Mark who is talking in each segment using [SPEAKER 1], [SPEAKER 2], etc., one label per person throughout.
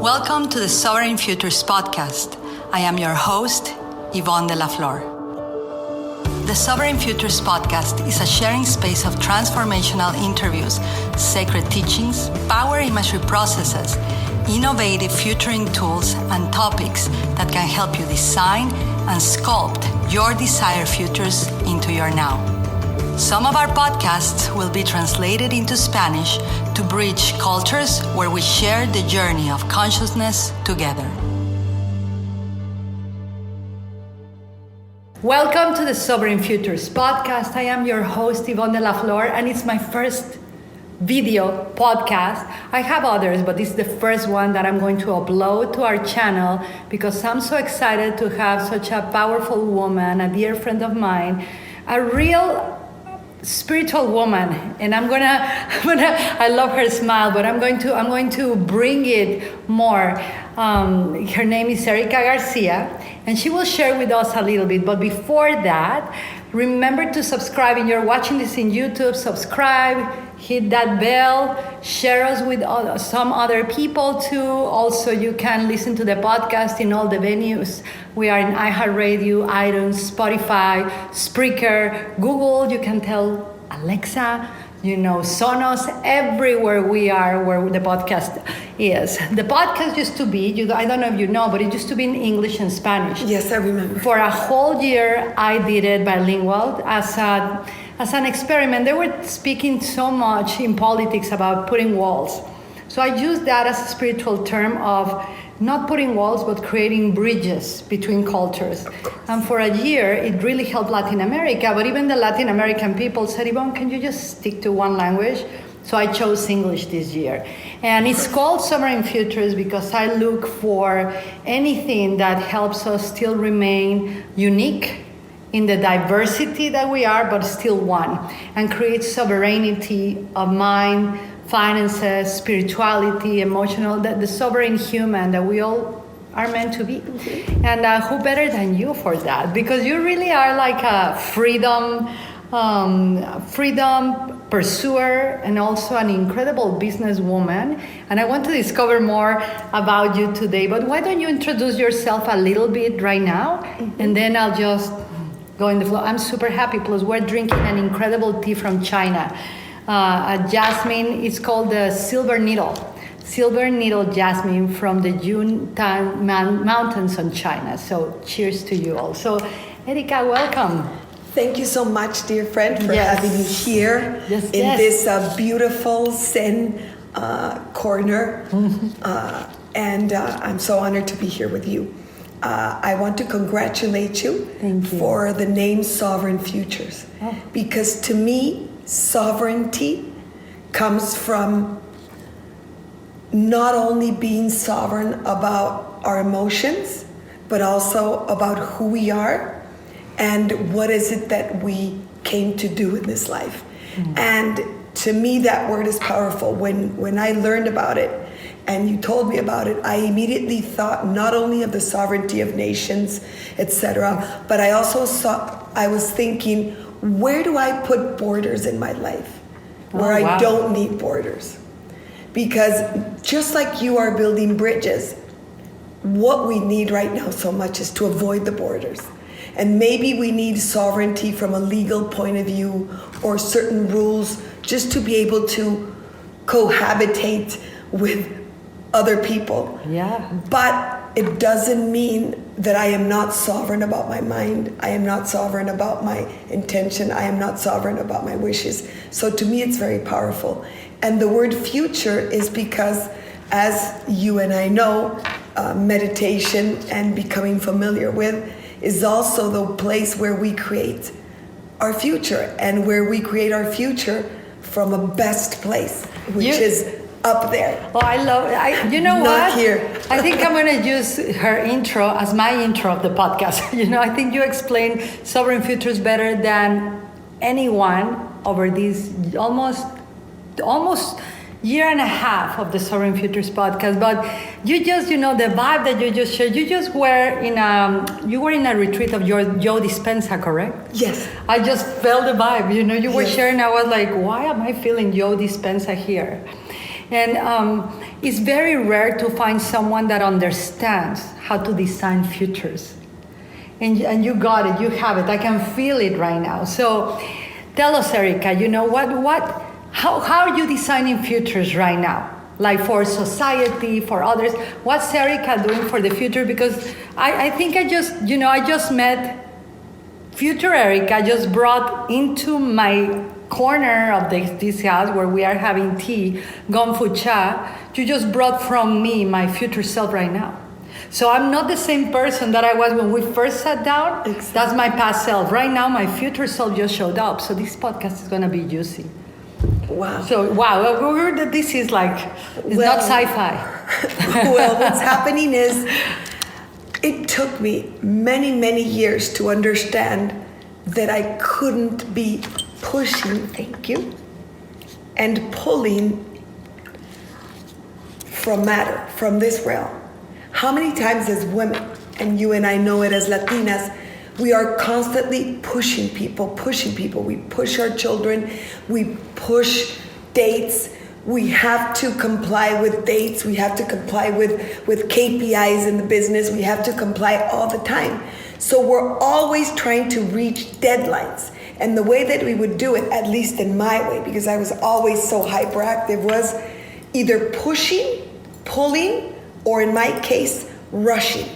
[SPEAKER 1] Welcome to the Sovereign Futures podcast. I am your host, Yvonne de la Flor. The Sovereign Futures podcast is a sharing space of transformational interviews, sacred teachings, power imagery processes, innovative futuring tools, and topics that can help you design and sculpt your desired futures into your now. Some of our podcasts will be translated into Spanish to bridge cultures where we share the journey of consciousness together. Welcome to the Sovereign Futures podcast. I am your host, Yvonne de la Flor, and it's my first video podcast. I have others, but this is the first one that I'm going to upload to our channel because I'm so excited to have such a powerful woman, a dear friend of mine, a real spiritual woman, and I love her smile, but I'm going to bring it more. Her name is Erika Garcia, and she will share with us a little bit. But before that, remember to subscribe. And you're watching this in YouTube, subscribe, hit that bell, share us with some other people too. Also, you can listen to the podcast in all the venues. We are in iHeartRadio, iTunes, Spotify, Spreaker, Google. You can tell Alexa, Sonos, everywhere we are where the podcast is. The podcast used to be, I don't know if you know, but it used to be in English and Spanish.
[SPEAKER 2] Yes, I remember.
[SPEAKER 1] For a whole year, I did it bilingual as an experiment. They were speaking so much in politics about putting walls. So I used that as a spiritual term of not putting walls, but creating bridges between cultures. And for a year, it really helped Latin America. But even the Latin American people said, Yvonne, can you just stick to one language? So I chose English this year. And it's called Sovereign Futures because I look for anything that helps us still remain unique in the diversity that we are, but still one, and create sovereignty of mind, finances, spirituality, emotional, the sovereign human that we all are meant to be. Mm-hmm. And who better than you for that? Because you really are like a freedom pursuer and also an incredible businesswoman. And I want to discover more about you today. But why don't you introduce yourself a little bit right now? Mm-hmm. And then I'll just go in the flow. I'm super happy. Plus, we're drinking an incredible tea from China. A jasmine, it's called the silver needle jasmine from the Yunnan Mountains in China. So cheers to you all. So Erika, welcome.
[SPEAKER 2] Thank you so much, dear friend, for having me here in this beautiful Zen corner. Mm-hmm. And I'm so honored to be here with you. I want to congratulate you for the name Sovereign Futures. Oh. Because to me, sovereignty comes from not only being sovereign about our emotions, but also about who we are and what is it that we came to do in this life. Mm-hmm. And to me, that word is powerful. When I learned about it and you told me about it, I immediately thought not only of the sovereignty of nations, etc., but I was thinking, where do I put borders in my life where I don't need borders? Because just like you are building bridges, what we need right now so much is to avoid the borders. And maybe we need sovereignty from a legal point of view or certain rules just to be able to cohabitate with other people. Yeah. But it doesn't mean that I am not sovereign about my mind. I am not sovereign about my intention. I am not sovereign about my wishes. So to me, it's very powerful. And the word future is because, as you and I know, meditation and becoming familiar with is also the place where we create our future and where we create our future from a best place, which is up there.
[SPEAKER 1] Oh, I love it. You know
[SPEAKER 2] Not
[SPEAKER 1] what?
[SPEAKER 2] Here.
[SPEAKER 1] I think I'm going to use her intro as my intro of the podcast. I think you explain Sovereign Futures better than anyone over these almost year and a half of the Soaring Futures podcast, but you just, the vibe that you just shared, you were in a retreat of Joe Dispenza, correct?
[SPEAKER 2] Yes.
[SPEAKER 1] I just felt the vibe, you were sharing, I was like, why am I feeling Joe Dispenza here? And it's very rare to find someone that understands how to design futures. And you got it, you have it, I can feel it right now. So tell us, Erika, how are you designing futures right now? Like for society, for others? What's Erika doing for the future? Because I think I just met future Erika, just brought into my corner of this house where we are having tea, Gongfu Cha. You just brought from me my future self right now. So I'm not the same person that I was when we first sat down.
[SPEAKER 2] Exactly.
[SPEAKER 1] That's my past self. Right now, my future self just showed up. So this podcast is going to be juicy.
[SPEAKER 2] Wow.
[SPEAKER 1] So, this is like, it's not sci-fi.
[SPEAKER 2] Well, what's happening is, it took me many, many years to understand that I couldn't be pushing, thank you, and pulling from matter, from this realm. How many times as women, and you and I know it as Latinas, we are constantly pushing people. We push our children, we push dates, we have to comply with dates, we have to comply with KPIs in the business, we have to comply all the time. So we're always trying to reach deadlines. And the way that we would do it, at least in my way, because I was always so hyperactive, was either pushing, pulling, or in my case, rushing.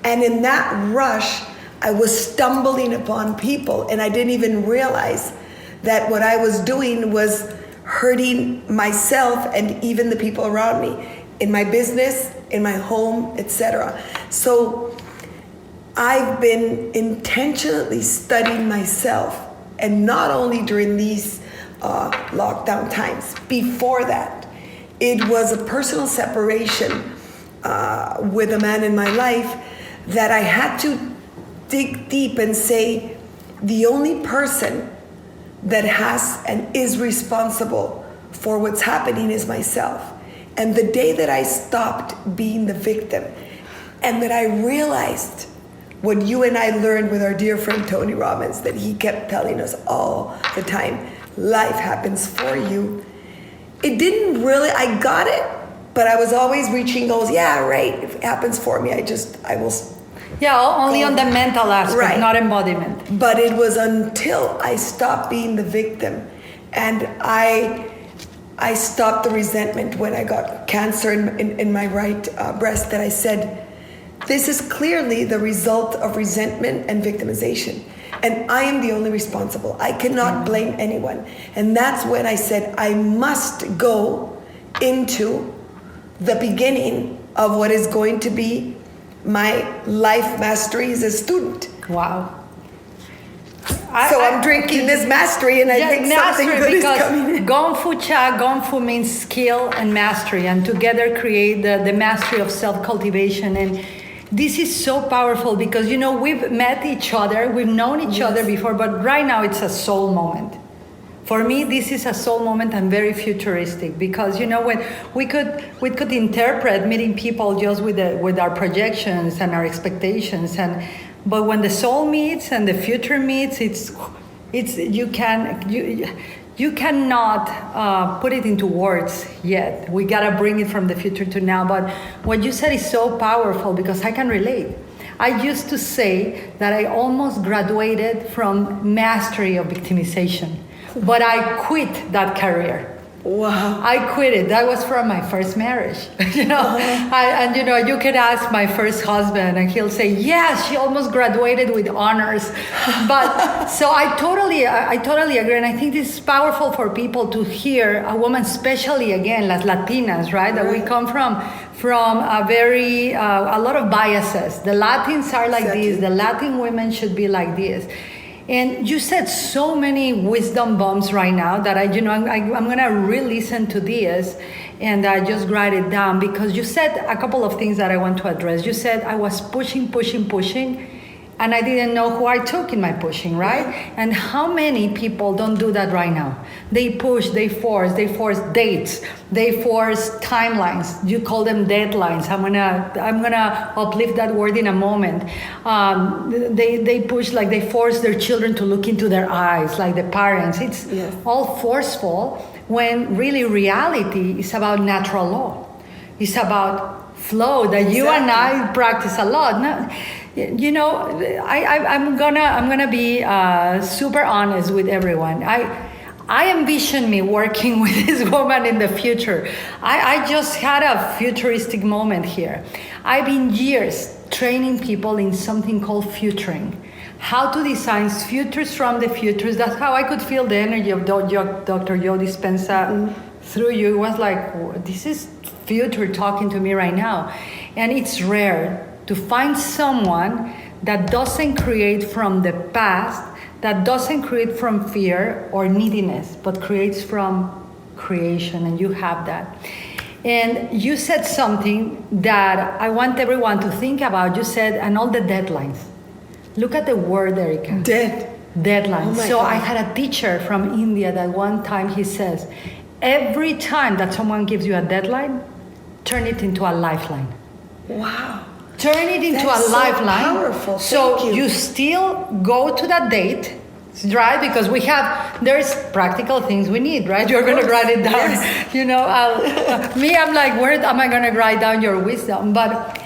[SPEAKER 2] And in that rush, I was stumbling upon people, and I didn't even realize that what I was doing was hurting myself and even the people around me, in my business, in my home, etc. So I've been intentionally studying myself, and not only during these lockdown times. Before that, it was a personal separation with a man in my life that I had to dig deep and say, the only person that has and is responsible for what's happening is myself. And the day that I stopped being the victim, and that I realized what you and I learned with our dear friend Tony Robbins, that he kept telling us all the time, life happens for you. It didn't really, I got it, but I was always reaching goals. Yeah, right, if it happens for me, I will.
[SPEAKER 1] Yeah, only on the mental aspect, right. Not embodiment.
[SPEAKER 2] But it was until I stopped being the victim, and I stopped the resentment when I got cancer in my right breast, that I said, this is clearly the result of resentment and victimization. And I am the only responsible. I cannot blame anyone. And that's when I said, I must go into the beginning of what is going to be my life mastery as a student.
[SPEAKER 1] Wow.
[SPEAKER 2] I'm drinking this mastery, and I think something good is coming in.
[SPEAKER 1] Gongfu Cha, Gongfu means skill and mastery, and together create the mastery of self-cultivation. And this is so powerful because, we've met each other, we've known each other before, but right now it's a soul moment. For me, this is a soul moment and very futuristic because, when we could interpret meeting people just with our projections and our expectations, but when the soul meets and the future meets, you cannot put it into words yet. We gotta bring it from the future to now. But what you said is so powerful because I can relate. I used to say that I almost graduated from mastery of victimization, but I quit that career.
[SPEAKER 2] Wow.
[SPEAKER 1] I quit it. That was from my first marriage. You could ask my first husband and he'll say, yes, she almost graduated with honors. But so I totally agree. And I think this is powerful for people to hear a woman, especially again, as Latinas, right? That we come from a lot of biases. The Latins are like this. The Latin women should be like this. And you said so many wisdom bombs right now that I'm gonna re-listen to this and I just write it down because you said a couple of things that I want to address. You said I was pushing, and I didn't know who I took in my pushing, right? And how many people don't do that right now? They push, they force dates, they force timelines. You call them deadlines. I'm gonna uplift that word in a moment. They push, like they force their children to look into their eyes, like the parents. It's all forceful, when really reality is about natural law. It's about flow that you and I practice a lot. No, you know, I'm gonna be super honest with everyone. I envision me working with this woman in the future. I just had a futuristic moment here. I've been years training people in something called futuring. How to design futures from the futures. That's how I could feel the energy of Dr. Joe Dispenza through you. It was like, this is future talking to me right now. And it's rare to find someone that doesn't create from the past, that doesn't create from fear or neediness, but creates from creation, and you have that. And you said something that I want everyone to think about. You said, and all the deadlines. Look at the word, Erika. Deadlines. Oh, so God. I had a teacher from India that one time he says, every time that someone gives you a deadline, turn it into a lifeline.
[SPEAKER 2] Wow.
[SPEAKER 1] Turn it into a lifeline.
[SPEAKER 2] Powerful.
[SPEAKER 1] So you still go to that date, right? Because there's practical things we need, right? You're going to write it down. Yes. You know, I'm like, where am I going to write down your wisdom? But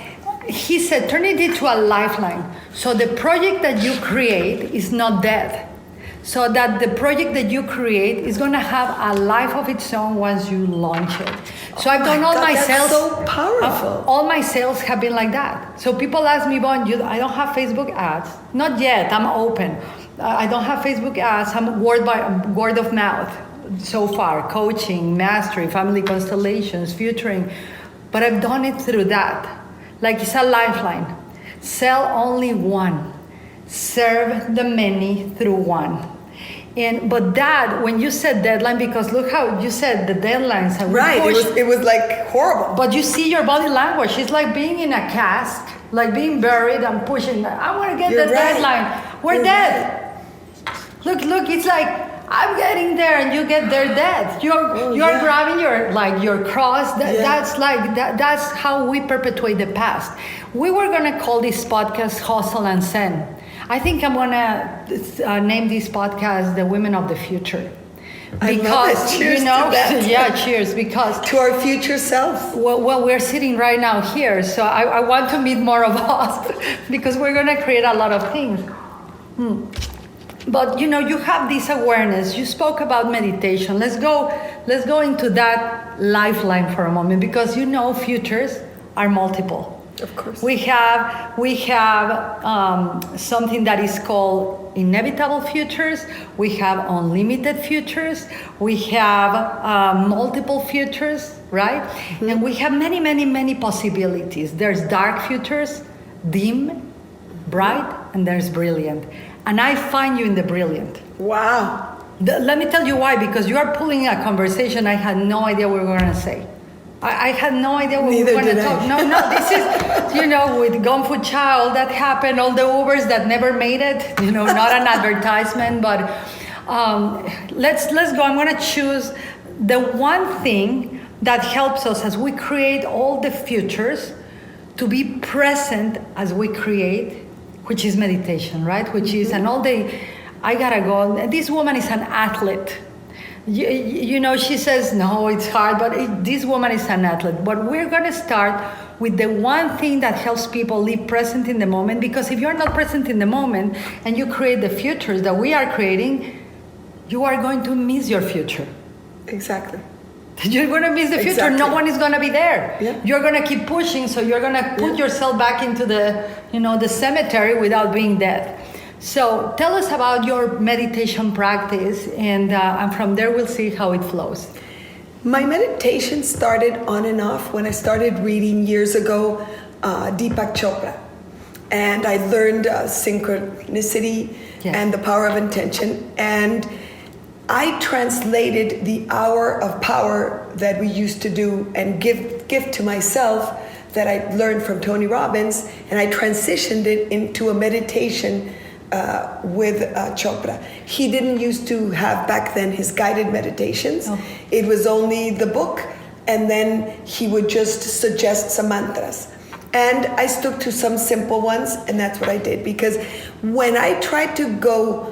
[SPEAKER 1] he said, turn it into a lifeline. So the project that you create is not dead. So that the project that you create is going to have a life of its own once you launch it. So I've done all my sales.
[SPEAKER 2] That's so powerful.
[SPEAKER 1] All my sales have been like that. So people ask me, Bon, I don't have Facebook ads. Not yet. I'm open. I don't have Facebook ads. I'm word of mouth so far. Coaching, mastery, family constellations, futuring. But I've done it through that. Like it's a lifeline. Sell only one. Serve the many through one. But that, when you said deadline, because look how you said the deadlines.
[SPEAKER 2] Right, it was like horrible.
[SPEAKER 1] But you see your body language. It's like being in a cask, like being buried and pushing. I want to get the deadline. We're dead. Look, it's like I'm getting there and you get there dead. You're grabbing your cross. That's how we perpetuate the past. We were gonna call this podcast Hustle and Zen. I think I'm gonna name this podcast "The Women of the Future," because
[SPEAKER 2] I love it. Cheers to that.
[SPEAKER 1] Cheers, because
[SPEAKER 2] to our future self.
[SPEAKER 1] Well, we're sitting right now here, so I want to meet more of us because we're gonna create a lot of things. But you have this awareness. You spoke about meditation. Let's go into that lifeline for a moment, because futures are multiple.
[SPEAKER 2] Of course.
[SPEAKER 1] We have something that is called inevitable futures. We have unlimited futures. We have multiple futures, right? Mm-hmm. And we have many, many, many possibilities. There's dark futures, dim, bright, and there's brilliant. And I find you in the brilliant.
[SPEAKER 2] Wow.
[SPEAKER 1] Let me tell you why, because you are pulling a conversation I had no idea we were going to say. I had no idea what we were going to talk. No, this is, with Gone Food Child, that happened, all the Ubers that never made it, not an advertisement, but let's go. I'm going to choose the one thing that helps us as we create all the futures to be present as we create, which is meditation, right? Which is, and all day, I got to go. This woman is an athlete. She says, no, it's hard, but this woman is an athlete. But we're going to start with the one thing that helps people live present in the moment, because if you're not present in the moment and you create the futures that we are creating, you are going to miss your future.
[SPEAKER 2] Exactly.
[SPEAKER 1] You're going to miss the future.
[SPEAKER 2] Exactly.
[SPEAKER 1] No one is going to be there.
[SPEAKER 2] Yeah.
[SPEAKER 1] You're going to keep pushing, so you're going to put yourself back into the cemetery without being dead. So tell us about your meditation practice, and from there we'll see how it flows.
[SPEAKER 2] My meditation started on and off when I started reading years ago Deepak Chopra. And I learned synchronicity and the power of intention. And I translated the hour of power that we used to do and give to myself that I learned from Tony Robbins, and I transitioned it into a meditation with Chopra. He didn't used to have back then his guided meditations. Oh. It was only the book, and then he would just suggest some mantras. And I stuck to some simple ones, and that's what I did. Because when I tried to go